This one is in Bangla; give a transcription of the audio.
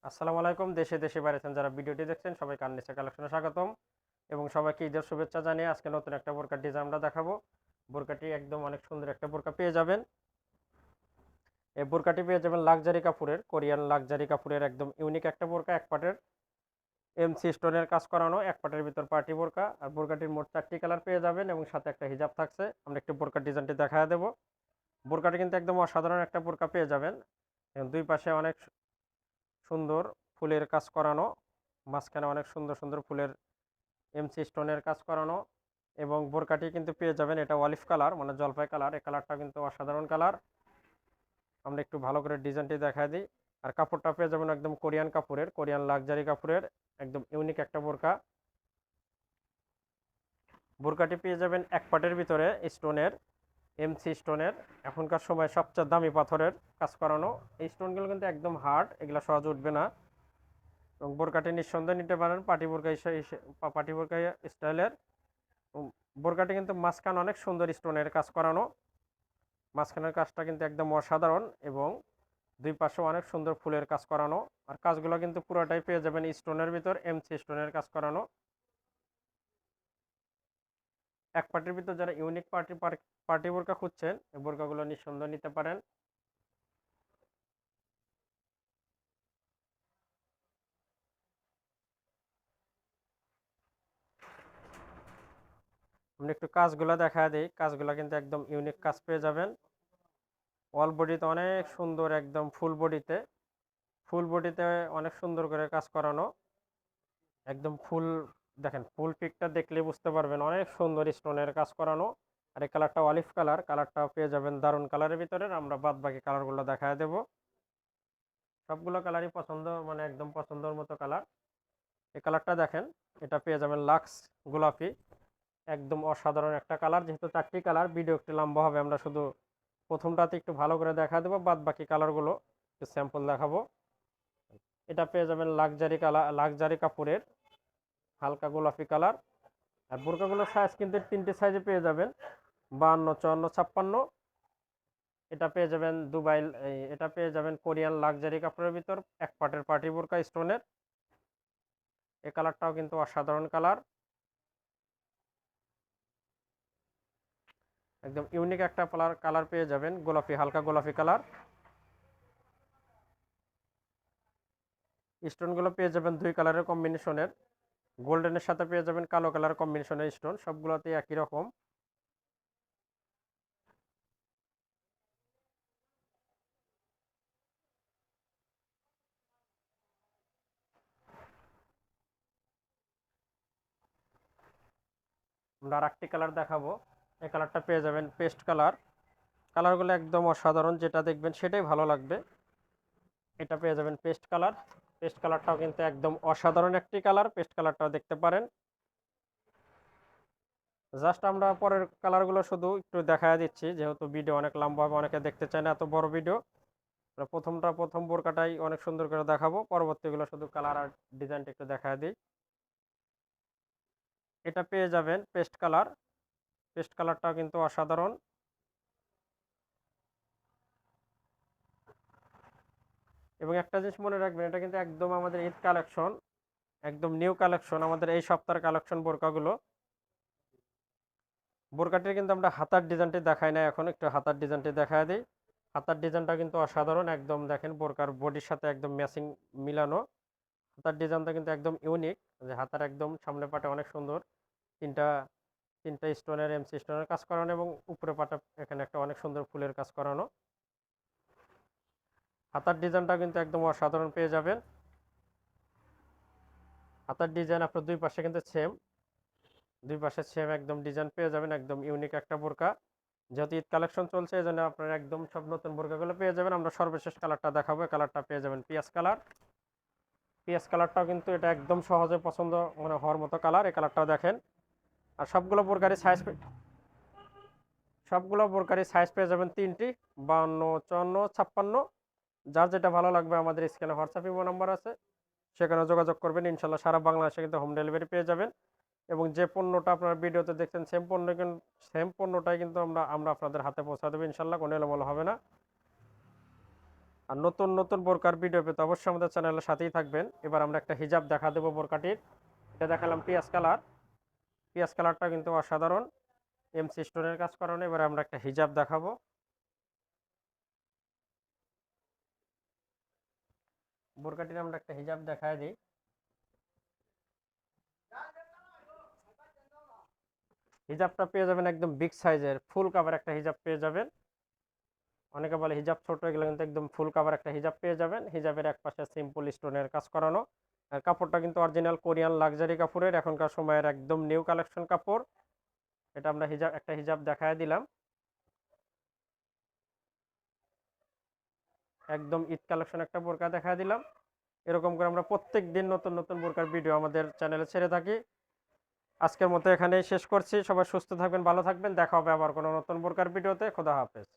আসসালামু আলাইকুম। দেশে দেশে বাইরে আছেন যারা ভিডিওটি দেখছেন সবাইকে আননিসা কালেকশনে স্বাগতম এবং সবাইকে ঈদের শুভেচ্ছা জানিয়ে আজকে নতুন একটা বোরকার ডিজাইন আমরা দেখাবো। বোরকাটি একদম অনেক সুন্দর একটা বোরকা পেয়ে যাবেন। এই বোরকাটি পেয়ে যাবেন লাক্সারি কাপড়ের, কোরিয়ান লাক্সারি কাপড়ের একদম ইউনিক একটা বোরকা। এক পাটের এমসি স্টোনের কাজ করানো, এক পাটের ভিতর পার্টি বোরকা। আর বোরকাটির মোট 4টি কালার পেয়ে যাবেন এবং সাথে একটা হিজাব থাকছে। আমরা একটু বোরকার ডিজাইনটি দেখা দেবো। বোরকাটি কিন্তু একদম অসাধারণ একটা বোরকা পেয়ে যাবেন এবং দুই পাশে অনেক সুন্দর ফুলের কাজ করানো, মাঝখানে অনেক সুন্দর সুন্দর ফুলের এমসি স্টোনের কাজ করানো এবং বোরকাটি কিন্তু পেয়ে যাবেন এটা অলিভ কালার, মানে জলপাই কালার। এই কালারটা কিন্তু অসাধারণ কালার। আমরা একটু ভালো করে ডিজাইনটি দেখায় দিই। আর কাপড়টা পেয়ে যাবেন একদম কোরিয়ান কাপড়ের, কোরিয়ান লাক্সারি কাপড়ের একদম ইউনিক একটা বোরকা। বোরকাটি পেয়ে যাবেন এক পাটের ভিতরে স্টোনের, এমসি স্টোনের, এখনকার সময় সবচেয়ে দামি পাথরের কাজ করানো। এই স্টোনগুলো কিন্তু একদম হার্ড, এগুলো সহজে উঠবে না এবং বোরকাটি নিঃসন্দেহে নিতে পারেন পার্টি বোরকা পার্টি বোরকা স্টাইলের। বোরকাটি কিন্তু মাঝখানে অনেক সুন্দর স্টোনের কাজ করানো, মাঝখানের কাজটা কিন্তু একদম অসাধারণ এবং দুই পাশে অনেক সুন্দর ফুলের কাজ করানো। আর কাজগুলো কিন্তু পুরোটাই পেয়ে যাবেন স্টোনের ভিতর, এমসি স্টোনের কাজ করানো। এক পার্টির ভিতর যারা ইউনিক পার্টি বোরকা খুঁজছেন এই বোরকাগুলো নিঃসন্দেহে নিতে পারেন। আপনি একটু কাজগুলো দেখা দিই, কাজগুলো কিন্তু একদম ইউনিক কাজ পেয়ে যাবেন। অল বডিতে অনেক সুন্দর, একদম ফুল বডিতে অনেক সুন্দর করে কাজ করানো। একদম ফুল, দেখেন ফুল পিকটা দেখলে বুঝতে পারবেন অনেক সুন্দর স্টোনের কাজ করানো। আর এই কালারটা অলিভ কালার, কালারটা পেয়ে যাবেন দারুন কালারের ভিতরে। আমরা বাদ বাকি কালারগুলো দেখায় দেব। সবগুলো কালারই পছন্দ, মানে একদম পছন্দের মতো কালার। এই কালারটা দেখেন, এটা পেয়ে যাবেন লাক্স গোলাপি, একদম অসাধারণ একটা কালার। যেহেতু 4টি কালার, ভিডিও একটু লম্বা হবে, আমরা শুধু প্রথমটাতে একটু ভালো করে দেখা দেবো, বাদ বাকি কালারগুলো একটু স্যাম্পল দেখাবো। এটা পেয়ে যাবেন লাক্সারি কালার, লাক্সারি কাপড়ের হালকা গোলাপি কালার। আর বোরকাগুলোর সাইজ কিন্তু 3টে সাইজে পেয়ে যাবেন, 52, 54, 56। এটা পেয়ে যাবেন এটা পেয়ে যাবেন কোরিয়ান লাক্সারি কাপড়ের ভিতর এক পাটের পার্টি বোরকা স্টোনের। এই কালারটাও কিন্তু অসাধারণ কালার, একদম ইউনিক একটা কালার পেয়ে যাবেন, গোলাপি, হালকা গোলাপি কালার। স্টোনগুলো পেয়ে যাবেন দুই কালারের কম্বিনেশনের, গোল্ডেনের সাথে পেয়ে যাবেন কালো কালার কম্বিনেশনের স্টোন, সবগুলোতে একই রকম। আমরা আর একটি কালার দেখাবো। এই কালারটা পেয়ে যাবেন পেস্ট কালার। কালারগুলো একদম অসাধারণ, যেটা দেখবেন সেটাই ভালো লাগবে। এটা পেয়ে যাবেন পেস্ট কালার। পেস্ট কালারটাও কিন্তু একদম অসাধারণ একটি কালার, পেস্ট কালারটাও দেখতে পারেন। জাস্ট আমরা পরের কালারগুলো শুধু একটু দেখায় দিচ্ছি, যেহেতু ভিডিও অনেক লম্বা হবে, অনেকে দেখতে চায় না এত বড় ভিডিও। প্রথম বোরকাটাই অনেক সুন্দর করে দেখাবো, পরবর্তীগুলো শুধু কালার আর ডিজাইনটা একটু দেখায় দিই। এটা পেয়ে যাবেন পেস্ট কালার, পেস্ট কালারটাও কিন্তু অসাধারণ। এবং একটা জিনিস মনে রাখবেন, এটা কিন্তু একদম আমাদের ঈদ কালেকশন, একদম নিউ কালেকশন, আমাদের এই সপ্তাহের কালেকশন বোরকাগুলো। বোরকাটির কিন্তু আমরা হাতার ডিজাইনটি দেখাই না, এখন একটু হাতার ডিজাইনটি দেখায় দিই। হাতার ডিজাইনটা কিন্তু অসাধারণ, একদম দেখেন বোরকার বডির সাথে একদম ম্যাচিং মিলানো। হাতার ডিজাইনটা কিন্তু একদম ইউনিক, যে হাতার একদম সামনে পাটে অনেক সুন্দর তিনটা তিনটা স্টোনের, এমসি স্টোনের কাজ করানো এবং উপরে পাটা এখানে একটা অনেক সুন্দর ফুলের কাজ করানো। হাতার ডিজাইনটা কিন্তু একদম অসাধারণ পেয়ে যাবেন। হাতার ডিজাইন আপনার দুই পাশে কিন্তু সেম, দুই পাশে সেম একদম ডিজাইন পেয়ে যাবেন, একদম ইউনিক একটা বোরকা। যেহেতু ঈদ কালেকশন চলছে এই জন্য আপনারা একদম সব নতুন বোরকাগুলো পেয়ে যাবেন। আমরা সর্বশেষ কালারটা দেখাবো, কালারটা পেয়ে যাবেন পিঁয়াজ কালার। পিঁয়াজ কালারটাও কিন্তু এটা একদম সহজে পছন্দ মানে হওয়ার মতো কালার, এই কালারটাও দেখেন। আর সবগুলো বোরকারি সাইজ পেয়ে যাবেন 3টি, 52, 54, 56। যার যেটা ভালো লাগবে আমাদের স্ক্রিনে হোয়াটসঅ্যাপ ইমো নাম্বার আছে, সেখানে যোগাযোগ করবেন। ইনশাল্লাহ সারা বাংলাদেশে কিন্তু হোম ডেলিভারি পেয়ে যাবেন। এবং যে পণ্যটা আপনারা ভিডিওতে দেখছেন সেম পণ্যটাই কিন্তু আমরা আপনাদের হাতে পৌঁছা দেবো ইনশাল্লাহ, কোনো এলোমেলো হবে না। আর নতুন নতুন বোরকার ভিডিও পেতে অবশ্যই আমাদের চ্যানেলের সাথেই থাকবেন। এবার আমরা একটা হিজাব দেখা দেবো বোরকাটির। এটা দেখালাম পিঁয়াজ কালার। পিঁয়াজ কালারটা কিন্তু অসাধারণ, এমসি স্টোনের কাজ করানো। এবার আমরা একটা হিজাব দেখাবো। বোরকাটির আমরা একটা হিজাব দেখায় দিই। হিজাবটা পেয়ে যাবেন একদম বিগ সাইজের ফুল কাভার একটা হিজাব পেয়ে যাবেন। অনেকে বলে হিজাব ছোট, এগুলো কিন্তু একদম ফুল কাভার একটা হিজাব পেয়ে যাবেন। হিজাবের এক পাশে সিম্পল স্টোনের কাজ করানো। আর কাপড়টা কিন্তু অরিজিনাল কোরিয়ান লাক্সারি কাপড়ের, এখনকার সময়ের একদম নিউ কালেকশন কাপড়। এটা আমরা একটা হিজাব দেখায় দিলাম। একদম ঈদ কালেকশন একটা বোরকা দেখায় দিলাম। এরকম করে আমরা প্রত্যেক দিন নতুন নতুন বোরকার ভিডিও আমাদের চ্যানেলে ছেড়ে থাকি। আজকের মতো এখানেই শেষ করছি। সবাই সুস্থ থাকবেন, ভালো থাকবেন। দেখা হবে আবার কোনো নতুন বোরকার ভিডিওতে। খোদা হাফেজ।